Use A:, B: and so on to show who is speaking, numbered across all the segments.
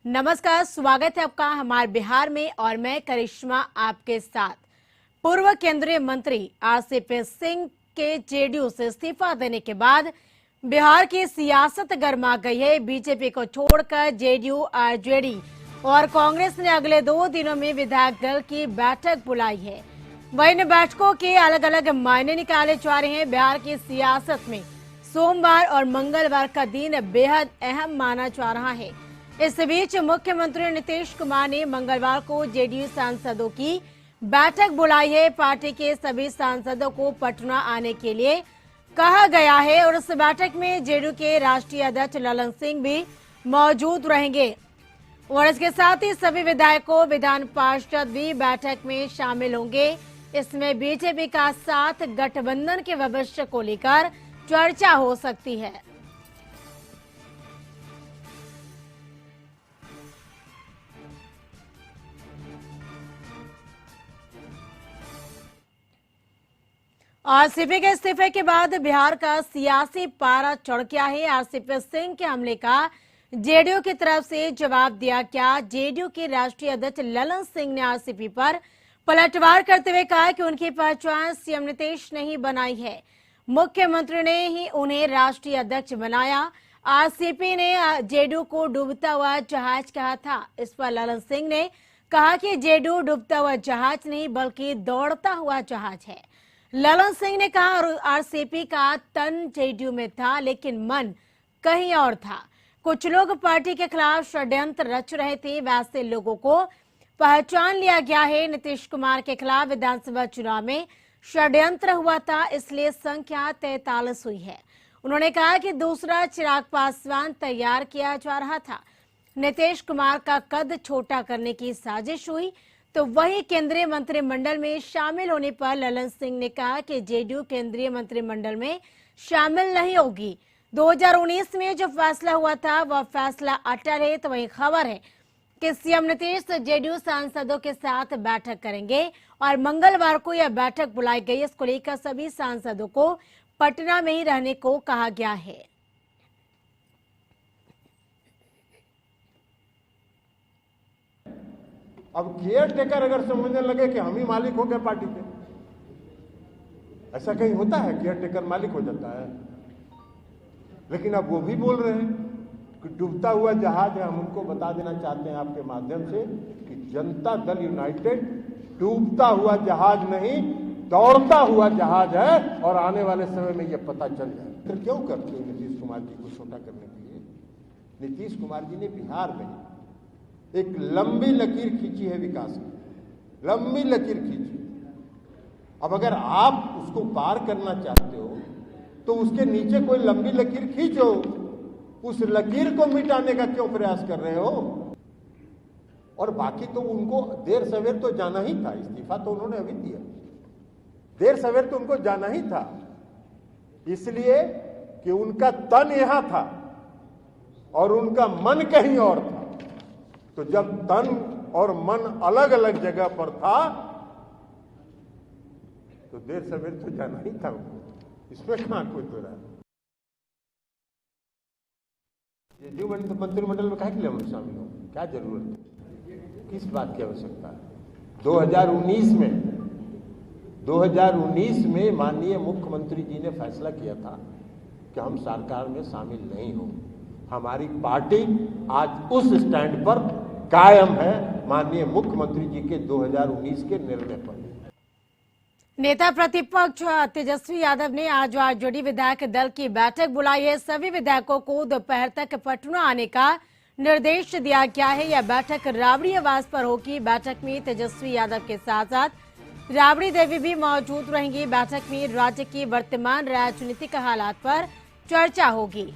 A: नमस्कार, स्वागत है आपका हमारे बिहार में और मैं करिश्मा आपके साथ। पूर्व केंद्रीय मंत्री आरसीपी सिंह के जेडीयू से इस्तीफा देने के बाद बिहार की सियासत गर्मा गई है। बीजेपी को छोड़कर जेडीयू, आरजेडी और कांग्रेस ने अगले 2 दिनों में विधायक दल की बैठक बुलाई है। वहीं इन बैठकों के अलग अलग मायने निकाले जा रहे हैं। बिहार की सियासत में सोमवार और मंगलवार का दिन बेहद अहम माना जा रहा है। इस बीच मुख्यमंत्री नीतीश कुमार ने मंगलवार को जेडीयू सांसदों की बैठक बुलाई है। पार्टी के सभी सांसदों को पटना आने के लिए कहा गया है और इस बैठक में जेडीयू के राष्ट्रीय अध्यक्ष ललन सिंह भी मौजूद रहेंगे और इसके साथ ही सभी विधायकों, विधान पार्षद भी बैठक में शामिल होंगे। इसमें बीजेपी का साथ गठबंधन के भविष्य को लेकर चर्चा हो सकती है। आरसीपी के इस्तीफे के बाद बिहार का सियासी पारा चढ़ गया है। आरसीपी सिंह के हमले का जेडीयू की तरफ से जवाब दिया क्या? जेडीयू के राष्ट्रीय अध्यक्ष ललन सिंह ने आरसीपी पर पलटवार करते हुए कहा कि उनकी पहचान सीएम नीतीश ने ही बनाई है, मुख्यमंत्री ने ही उन्हें राष्ट्रीय अध्यक्ष बनाया। आरसीपी ने जेडीयू को डूबता हुआ जहाज कहा था। इस पर ललन सिंह ने कहा कि जेडीयू डूबता हुआ जहाज नहीं बल्कि दौड़ता हुआ जहाज है। ललन सिंह ने कहा आरसीपी का तन जेडीयू में था लेकिन मन कहीं और था। कुछ लोग पार्टी के खिलाफ षड्यंत्र रच रहे थे, वैसे लोगों को पहचान लिया गया है। नीतीश कुमार के खिलाफ विधानसभा चुनाव में षड्यंत्र हुआ था, इसलिए संख्या 43 हुई है। उन्होंने कहा कि दूसरा चिराग पासवान तैयार किया जा रहा था। नीतीश कुमार का कद छोटा करने की साजिश हुई तो वही केंद्रीय मंत्रिमंडल में शामिल होने पर ललन सिंह ने कहा कि जेडीयू केंद्रीय मंत्रिमंडल में शामिल नहीं होगी। 2019 में जो फैसला हुआ था वह फैसला अटल है। तो वही खबर है कि सीएम नीतीश जेडीयू सांसदों के साथ बैठक करेंगे और मंगलवार को यह बैठक बुलाई गई। इसको लेकर सभी सांसदों को पटना में ही रहने को कहा गया है।
B: अब केयर टेकर अगर समझने लगे कि हम ही मालिक हो गए पार्टी के, ऐसा कहीं होता है? केयर टेकर मालिक हो जाता है? लेकिन अब वो भी बोल रहे हैं कि डूबता हुआ जहाज है। हम उनको बता देना चाहते हैं आपके माध्यम से कि जनता दल यूनाइटेड डूबता हुआ जहाज नहीं, दौड़ता हुआ जहाज है और आने वाले समय में यह पता चल जाए। फिर क्यों करते हैं नीतीश कुमार जी को छोटा करने के लिए? नीतीश कुमार जी ने बिहार में एक लंबी लकीर खींची है विकास की, लंबी लकीर खींची। अब अगर आप उसको पार करना चाहते हो तो उसके नीचे कोई लंबी लकीर खींचो। उस लकीर को मिटाने का क्यों प्रयास कर रहे हो? और बाकी तो उनको देर सवेर तो जाना ही था। इस्तीफा तो उन्होंने अभी दिया, देर सवेर तो उनको जाना ही था, इसलिए कि उनका तन यहां था और उनका मन कहीं और था। तो जब तन और मन अलग अलग जगह पर था तो देर सवेर तो जाना ही था उनको, इसमें कहां कोई तो रहा। जेडीयू मंत्रिमंडल में काहे के लिए हम शामिल हो? क्या जरूरत है? किस बात की आवश्यकता है? 2019 में माननीय मुख्यमंत्री जी ने फैसला किया था कि हम सरकार में शामिल नहीं हो। हमारी पार्टी आज उस स्टैंड पर कायम है, माननीय मुख्यमंत्री जी के 2019 के निर्णय पर।
A: नेता प्रतिपक्ष तेजस्वी यादव ने आज आरजेडी विधायक दल की बैठक बुलाई है। सभी विधायकों को दोपहर तक पटना आने का निर्देश दिया गया है। यह बैठक राबड़ी आवास पर होगी। बैठक में तेजस्वी यादव के साथ साथ राबड़ी देवी भी मौजूद रहेंगी। बैठक में राज्य की वर्तमान राजनीतिक हालात पर चर्चा होगी।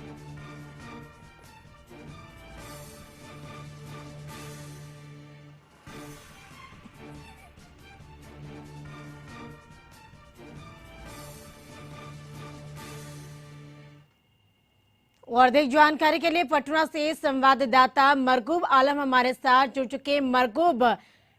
A: और अधिक जानकारी के लिए पटना से संवाददाता मरगूब आलम हमारे साथ जुड़ चुके। मरगूब,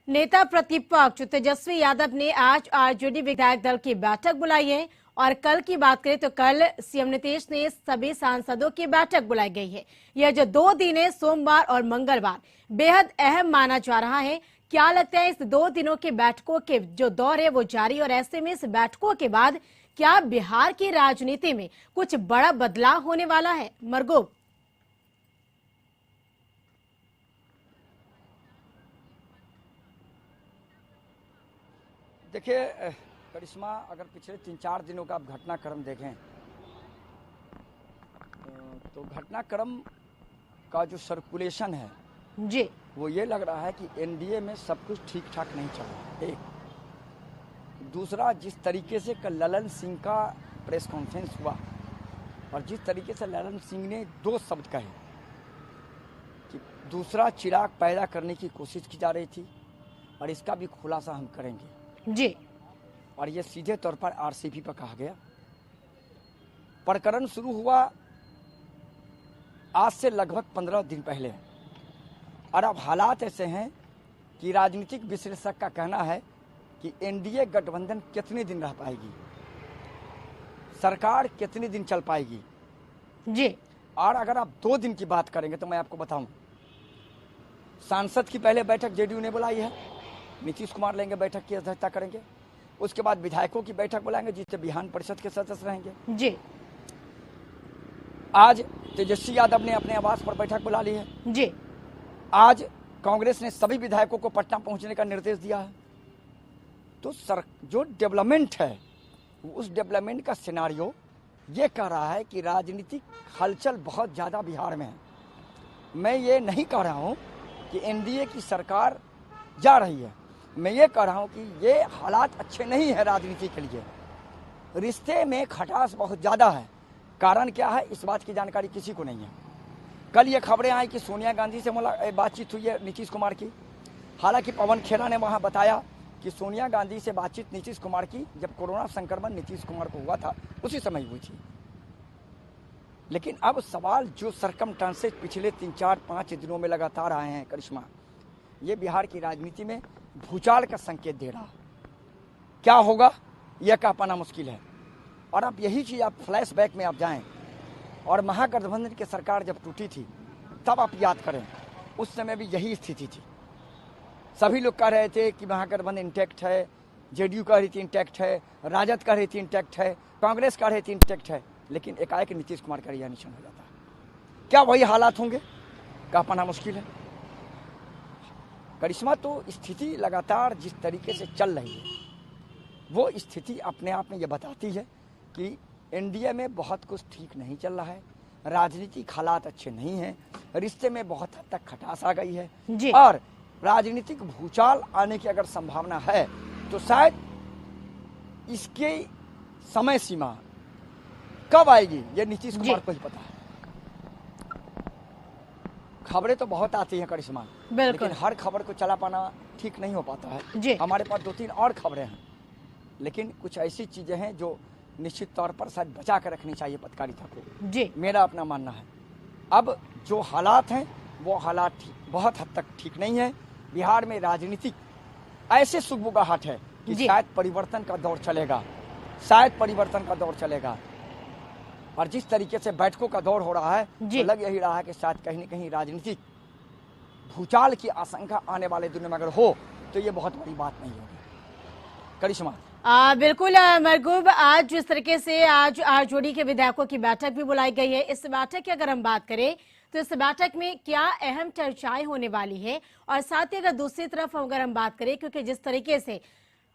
A: नेता प्रतिपक्ष तेजस्वी यादव ने आज आरजेडी विधायक दल की बैठक बुलाई है और कल की बात करें तो कल सीएम नीतीश ने सभी सांसदों की बैठक बुलाई गई है। यह जो 2 दिन है, सोमवार और मंगलवार, बेहद अहम माना जा रहा है। क्या लगता है इस 2 दिनों के बैठकों के जो दौर है वो जारी, और ऐसे में इस बैठकों के बाद क्या बिहार की राजनीति में कुछ बड़ा बदलाव होने वाला है? मरगूब,
C: देखिए करिश्मा, अगर पिछले 3-4 दिनों का आप घटनाक्रम देखें तो घटनाक्रम का जो सर्कुलेशन है
A: जी,
C: वो ये लग रहा है कि एनडीए में सब कुछ ठीक ठाक नहीं चल रहा। एक दूसरा, जिस तरीके से कल ललन सिंह का प्रेस कॉन्फ्रेंस हुआ और जिस तरीके से ललन सिंह ने 2 शब्द कहे कि दूसरा चिराग पैदा करने की कोशिश की जा रही थी और इसका भी खुलासा हम करेंगे
A: जी,
C: और ये सीधे तौर पर आरसीपी पर कहा गया। प्रकरण शुरू हुआ आज से लगभग 15 दिन पहले और अब हालात ऐसे हैं कि राजनीतिक विश्लेषक का कहना है कि एनडीए गठबंधन कितने दिन रह पाएगी, सरकार कितने दिन चल पाएगी
A: जी।
C: और अगर आप 2 दिन की बात करेंगे तो मैं आपको बताऊं, सांसद की पहले बैठक जेडीयू ने बुलाई है, नीतीश कुमार लेंगे, बैठक की अध्यक्षता करेंगे। उसके बाद विधायकों की बैठक बुलाएंगे जिससे विधान परिषद के सदस्य रहेंगे
A: जी,
C: आज तेजस्वी यादव ने अपने आवास पर बैठक बुला ली है
A: जी,
C: आज कांग्रेस ने सभी विधायकों को पटना पहुंचने का निर्देश दिया है। तो जो डेवलपमेंट है उस डेवलपमेंट का सिनारियो ये कह रहा है कि राजनीतिक हलचल बहुत ज़्यादा बिहार में है। मैं ये नहीं कह रहा हूँ कि एनडीए की सरकार जा रही है, मैं ये कह रहा हूँ कि ये हालात अच्छे नहीं है राजनीति के लिए। रिश्ते में खटास बहुत ज़्यादा है। कारण क्या है, इस बात की जानकारी किसी को नहीं है। कल ये खबरें आई कि सोनिया गांधी से बातचीत हुई है नीतीश कुमार की। हालांकि पवन खेड़ा ने वहाँ बताया कि सोनिया गांधी से बातचीत नीतीश कुमार की जब कोरोना संक्रमण नीतीश कुमार को हुआ था उसी समय हुई थी। लेकिन अब सवाल जो सरकमस्टांसेस पिछले 3-4-5 दिनों में लगातार आए हैं करिश्मा, ये बिहार की राजनीति में भूचाल का संकेत दे रहा। क्या होगा यह कह पाना मुश्किल है। और अब यही चीज़ आप फ्लैशबैक में आप जाएं और महागठबंधन की सरकार जब टूटी थी तब आप याद करें, उस समय भी यही स्थिति थी। सभी लोग कह रहे थे कि महागठबंधन इंटैक्ट है, जेडीयू कह रही थी इंटैक्ट है, राजद कह रही थी इंटैक्ट है, कांग्रेस कह रही थी इंटैक्ट है, लेकिन एकाएक नीतीश कुमार का रिहा निशान हो जाता। क्या वही हालात होंगे, कह पाना मुश्किल है करिश्मा। तो स्थिति लगातार जिस तरीके से चल रही है वो स्थिति अपने आप में ये बताती है कि एनडीए में बहुत कुछ ठीक नहीं चल रहा है, राजनीतिक हालात अच्छे नहीं हैं, रिश्ते में बहुत हद तक खटास आ गई है और राजनीतिक भूचाल आने की अगर संभावना है तो शायद इसके समय सीमा कब आएगी ये नीतीश कुमार को ही पता है। खबरें तो बहुत आती हैं करिश्मा, लेकिन हर खबर को चला पाना ठीक नहीं हो पाता है। हमारे पास 2-3 और खबरें हैं, लेकिन कुछ ऐसी चीजें हैं जो निश्चित तौर पर शायद बचा कर रखनी चाहिए पत्रकारिता को जी। मेरा अपना मानना है अब जो हालात हैं वो हालात बहुत हद तक ठीक नहीं है। बिहार में राजनीतिक ऐसे सुगबुगाहट है कि शायद परिवर्तन का दौर चलेगा, शायद परिवर्तन का दौर चलेगा। और जिस तरीके से बैठकों का दौर हो रहा है तो लग यही रहा है कि शायद कहीं न कहीं राजनीतिक भूचाल की आशंका आने वाले दिनों में अगर हो तो ये बहुत बड़ी बात नहीं होगी करिश्मा।
A: बिल्कुल मरगूब, आज जिस तरीके से आज आरजेडी के विधायकों की बैठक भी बुलाई गई है, इस बैठक की अगर हम बात करें तो इस बैठक में क्या अहम चर्चाएं होने वाली है, और साथ ही अगर दूसरी तरफ अगर हम बात करें, क्योंकि जिस तरीके से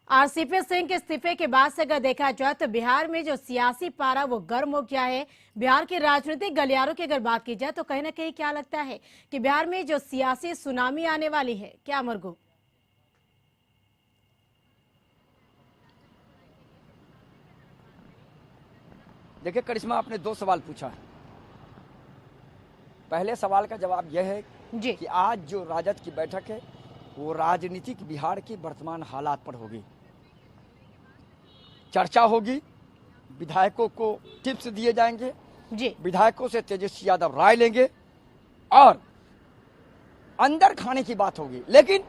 A: आरसीपी सिंह के इस्तीफे के बाद से अगर देखा जाए तो बिहार में जो सियासी पारा वो गर्म हो गया है। बिहार के राजनीतिक गलियारों की अगर बात की जाए तो कहीं ना कहीं क्या लगता है कि बिहार में जो सियासी सुनामी आने वाली है, क्या मरगू?
C: देखिए करिश्मा, आपने 2 सवाल पूछा है। पहले सवाल का जवाब यह है कि आज जो राजद की बैठक है वो राजनीतिक बिहार की वर्तमान हालात पर होगी, चर्चा होगी, विधायकों को टिप्स दिए जाएंगे जी। विधायकों से तेजस्वी यादव राय लेंगे और अंदर खाने की बात होगी। लेकिन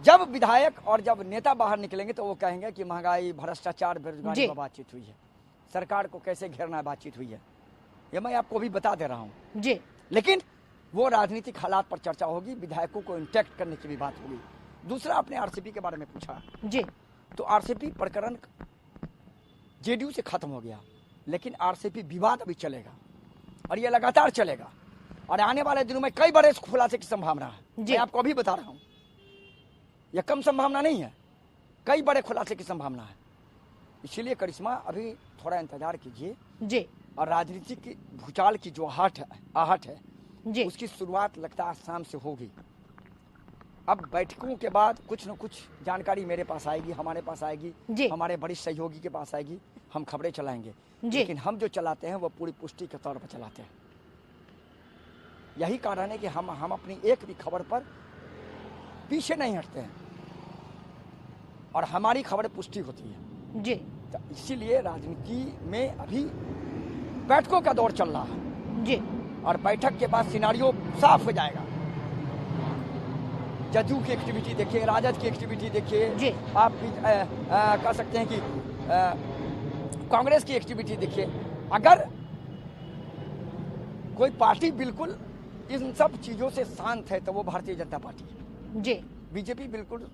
C: जब विधायक और जब नेता बाहर निकलेंगे तो वो कहेंगे कि महंगाई, भ्रष्टाचार, बेरोजगारी पर बातचीत हुई है। सरकार को कैसे घेरना बातचीत हुई है, ये मैं आपको भी बता दे रहा हूं
A: जी।
C: लेकिन वो राजनीतिक हालात पर चर्चा होगी, विधायकों को इंटैक्ट करने की भी बात होगी। दूसरा, आपने आरसीपी के बारे में पूछा
A: जी।
C: तो आरसीपी प्रकरण जेडीयू से खत्म हो गया, लेकिन आरसीपी विवाद अभी चलेगा और ये लगातार चलेगा और आने वाले दिनों में कई बड़े खुलासे की संभावना है। मैं आपको अभी बता रहा हूं, यह कम संभावना नहीं है, कई बड़े खुलासे की संभावना है। इसीलिए करिश्मा अभी थोड़ा इंतजार कीजिए
A: जी।
C: और राजनीतिक की भूचाल की जो आहट है
A: जी।
C: उसकी शुरुआत लगता है शाम से होगी। अब बैठकों के बाद कुछ न कुछ जानकारी मेरे पास आएगी, हमारे पास आएगी, हमारे वरिष्ठ सहयोगी के पास आएगी, हम खबरें चलाएंगे। लेकिन हम जो चलाते हैं वो पूरी पुष्टि के तौर पर चलाते हैं। यही कारण है कि हम अपनी एक भी खबर पर पीछे नहीं हटते हैं और हमारी खबरें पुष्टि होती है
A: जी।
C: तो इसीलिए राजनीति में अभी बैठकों का दौर चल रहा है
A: जी। और
C: बैठक के बाद सिनारियो साफ हो जाएगा। जदयू की एक्टिविटी देखिए, राजद की एक्टिविटी देखिए, आप भी कह सकते हैं कि कांग्रेस की एक्टिविटी देखिए। अगर कोई पार्टी बिल्कुल इन सब चीजों से शांत है तो वो भारतीय जनता पार्टी है
A: जी।
C: बीजेपी बिल्कुल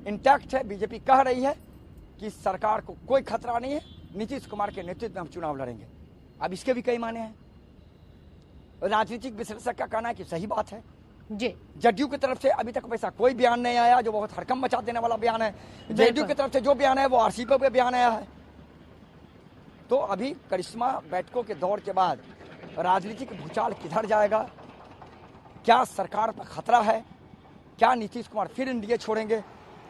C: इंटैक्ट है। बीजेपी कह रही है कि सरकार को कोई खतरा नहीं है, नीतीश कुमार के नेतृत्व में हम चुनाव लड़ेंगे। अब इसके भी कई माने हैं। राजनीतिक विश्लेषक का कहना है कि सही बात है
A: जी।
C: जदयू की तरफ से अभी तक वैसा कोई बयान नहीं आया जो बहुत हड़कंप मचा देने वाला बयान है। जदयू की तरफ से जो बयान है वो आरसीपी पे बयान आया है। तो अभी करिश्मा बैठकों के दौर के बाद राजनीतिक भूचाल किधर जाएगा, क्या सरकार पर खतरा है, क्या नीतीश कुमार फिर एनडीए छोड़ेंगे,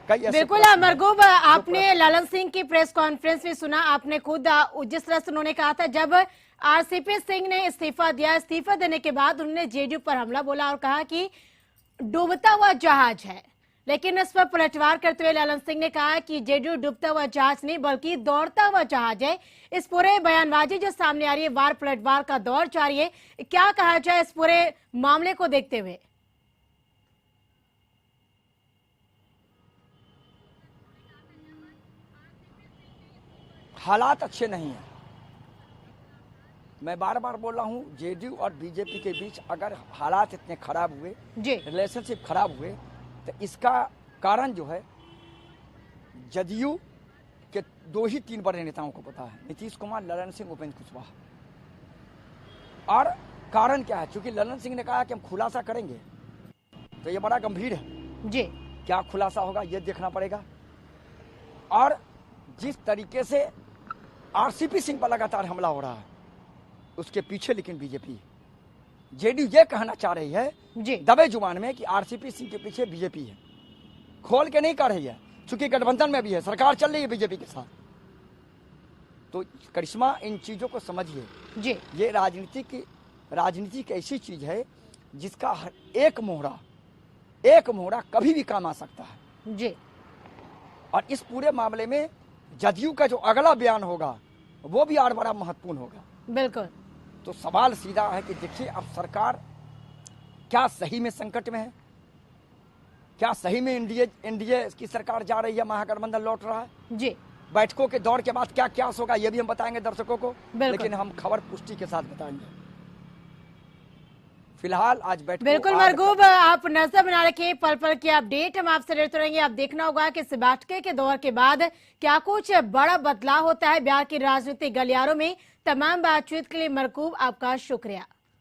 A: बिल्कुल मरगूब, आपने ललन सिंह की प्रेस कॉन्फ्रेंस में सुना, आपने खुद जिस तरह से उन्होंने कहा था जब आरसीपी सिंह ने इस्तीफा दिया, इस्तीफा देने के बाद उन्होंने जेडीयू पर हमला बोला और कहा कि डूबता हुआ जहाज है। लेकिन इस पर पलटवार करते हुए ललन सिंह ने कहा कि जेडीयू डूबता हुआ जहाज नहीं बल्कि दौड़ता हुआ जहाज है। इस पूरे बयानबाजी जो सामने आ रही है, वार पलटवार का दौर जारी है, क्या कहा जाए इस पूरे मामले को देखते हुए?
C: हालात अच्छे नहीं है। मैं बार बार बोल रहा हूं, जेडीयू और बीजेपी के बीच अगर हालात इतने खराब हुए, रिलेशनशिप खराब हुए, तो इसका कारण जो है जदयू के 2 ही 3 बड़े नेताओं को पता है, नीतीश कुमार, ललन सिंह, उपेंद्र कुशवाहा। और कारण क्या है? क्योंकि ललन सिंह ने कहा कि हम खुलासा करेंगे, तो ये बड़ा गंभीर है
A: जी।
C: क्या खुलासा होगा ये देखना पड़ेगा। और जिस तरीके से आरसीपी सिंह पर लगातार हमला हो रहा है उसके पीछे लेकिन बीजेपी, जेडीयू ये कहना चाह रही है दबे जुबान में कि आरसीपी सिंह के पीछे बीजेपी है, खोल के नहीं कह रही है, चूंकि गठबंधन में भी है, सरकार चल रही है बीजेपी के साथ। तो करिश्मा इन चीजों को समझिए
A: जी।
C: ये राजनीति एक ऐसी चीज है जिसका हर एक मोहरा कभी भी काम आ सकता है
A: जी।
C: और इस पूरे मामले में जदयू का जो अगला बयान होगा वो भी और बड़ा महत्वपूर्ण होगा।
A: बिल्कुल।
C: तो सवाल सीधा है कि देखिए अब सरकार क्या सही में संकट में है, क्या सही में एनडीए की सरकार जा रही है, महागठबंधन लौट रहा है
A: जी।
C: बैठकों के दौर के बाद क्या क्या होगा ये भी हम बताएंगे दर्शकों को, लेकिन हम खबर पुष्टि के साथ बताएंगे। फिलहाल आज बैठक
A: बिल्कुल मरगूब, आप नजर बना रखिए पल पल की अपडेट हम आपसे लेते रहेंगे। आप देखना होगा कि इस बैठक के दौर के बाद क्या कुछ बड़ा बदलाव होता है बिहार की राजनीतिक गलियारों में। तमाम बातचीत के लिए मरगूब आपका शुक्रिया।